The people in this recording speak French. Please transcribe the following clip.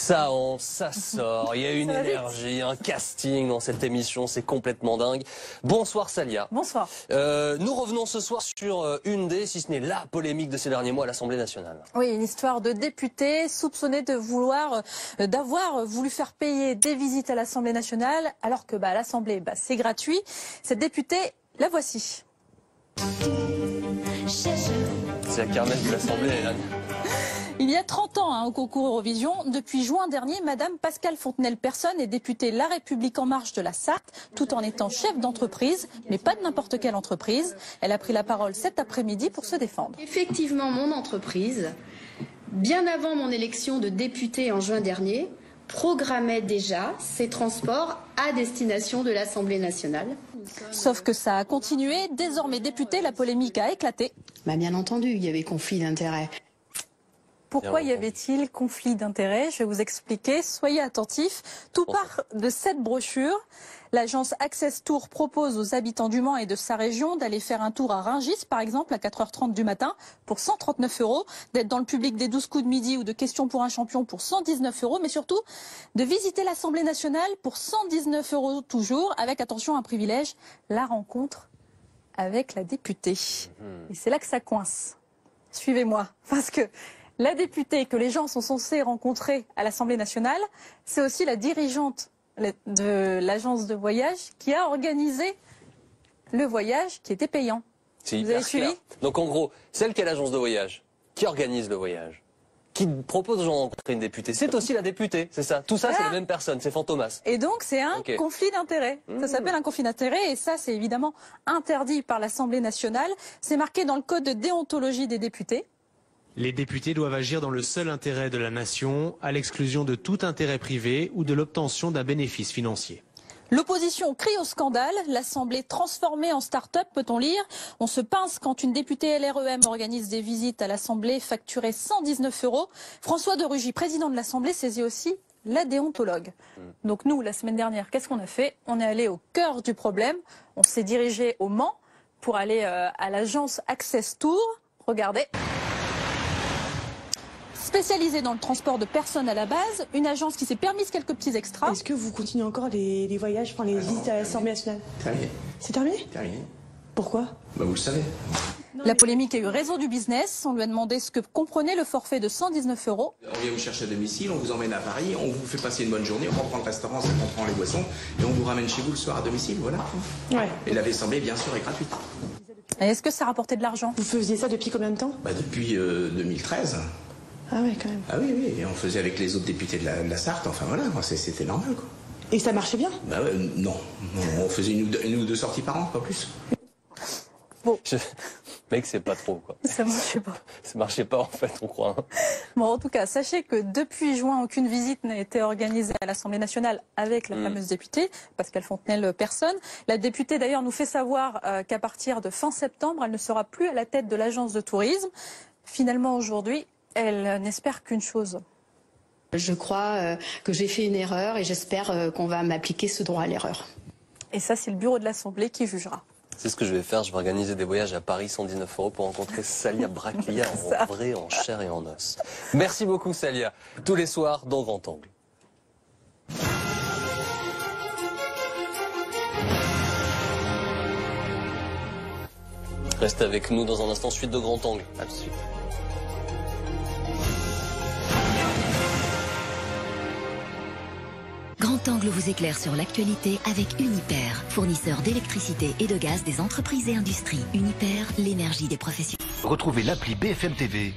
Ça sort, il y a une énergie, un casting dans cette émission, c'est complètement dingue. Bonsoir Salia. Bonsoir. Nous revenons ce soir sur une des, si ce n'est la polémique de ces derniers mois à l'Assemblée nationale. Oui, une histoire de député soupçonné d'avoir voulu faire payer des visites à l'Assemblée nationale, alors que à l'Assemblée, c'est gratuit. Cette députée, la voici. C'est la kermesse de l'Assemblée, Hélène. Il y a 30 ans, au concours Eurovision, depuis juin dernier, Madame Pascale Fontenelle-Personne est députée La République En Marche de la Sarthe, tout en étant chef d'entreprise, mais pas de n'importe quelle entreprise. Elle a pris la parole cet après-midi pour se défendre. Effectivement, mon entreprise, bien avant mon élection de députée en juin dernier, programmait déjà ses transports à destination de l'Assemblée nationale. Sauf que ça a continué. Désormais députée, la polémique a éclaté. Bien entendu, il y avait conflit d'intérêts. Pourquoi y avait-il conflit d'intérêts? Je vais vous expliquer. Soyez attentifs. Tout part de cette brochure. L'agence Access Tour propose aux habitants du Mans et de sa région d'aller faire un tour à Rungis, par exemple, à 4h30 du matin, pour 139 €, d'être dans le public des 12 coups de midi ou de questions pour un champion pour 119 €, mais surtout de visiter l'Assemblée nationale pour 119 € toujours, avec, attention, un privilège, la rencontre avec la députée. Et c'est là que ça coince. Suivez-moi, parce que la députée que les gens sont censés rencontrer à l'Assemblée nationale, c'est aussi la dirigeante de l'agence de voyage qui a organisé le voyage qui était payant. Vous avez suivi? Donc en gros, celle qui a l'agence de voyage, qui organise le voyage, qui propose aux gens de rencontrer une députée, c'est aussi la députée, c'est ça. Tout ça, c'est la même personne, c'est Fantomas. Et donc c'est un conflit d'intérêts. Ça s'appelle un conflit d'intérêts et ça c'est évidemment interdit par l'Assemblée nationale. C'est marqué dans le code de déontologie des députés. Les députés doivent agir dans le seul intérêt de la nation, à l'exclusion de tout intérêt privé ou de l'obtention d'un bénéfice financier. L'opposition crie au scandale, l'Assemblée transformée en start-up, peut-on lire. On se pince quand une députée LREM organise des visites à l'Assemblée facturées 119 €. François de Rugy, président de l'Assemblée, saisit aussi la déontologue. Donc nous, la semaine dernière, qu'est-ce qu'on a fait? On est allé au cœur du problème. On s'est dirigé au Mans pour aller à l'agence Access Tour. Regardez. Spécialisée dans le transport de personnes à la base, une agence qui s'est permise quelques petits extras. Est-ce que vous continuez encore les voyages, les visites à l'Assemblée nationale? Terminé. C'est terminé? Terminé. Pourquoi? Vous le savez. La polémique a eu raison du business. On lui a demandé ce que comprenait le forfait de 119 €. On vient vous chercher à domicile, on vous emmène à Paris, on vous fait passer une bonne journée, on reprend le restaurant, on prend les boissons et on vous ramène chez vous le soir à domicile, voilà. Ouais. Et la Assemblée, bien sûr, est gratuite. Et est-ce que ça rapportait de l'argent? Vous faisiez ça depuis combien de temps? Depuis 2013. Ah ouais, quand même. Ah oui, et on faisait avec les autres députés de la Sarthe, enfin voilà, c'était normal, quoi. Et ça marchait bien? Non, on faisait une ou deux sorties par an, pas plus. Bon. Mec, c'est pas trop, quoi. Ça marchait pas. Ça marchait pas, en fait, on croit. Bon, en tout cas, sachez que depuis juin, aucune visite n'a été organisée à l'Assemblée nationale avec la fameuse députée, Pascale Fontenelle-Personne. La députée, d'ailleurs, nous fait savoir qu'à partir de fin septembre, elle ne sera plus à la tête de l'agence de tourisme. Finalement, aujourd'hui, elle n'espère qu'une chose. Je crois que j'ai fait une erreur et j'espère qu'on va m'appliquer ce droit à l'erreur. Et ça, c'est le bureau de l'Assemblée qui jugera. C'est ce que je vais faire, je vais organiser des voyages à Paris, 119 € pour rencontrer Salia Braclia en vrai, en chair et en os. Merci beaucoup Salia, tous les soirs dans Grand Angle. Restez avec nous dans un instant, suite de Grand Angle. À tout de suite. Grand Angle vous éclaire sur l'actualité avec Uniper, fournisseur d'électricité et de gaz des entreprises et industries. Uniper, l'énergie des professionnels. Retrouvez l'appli BFM TV.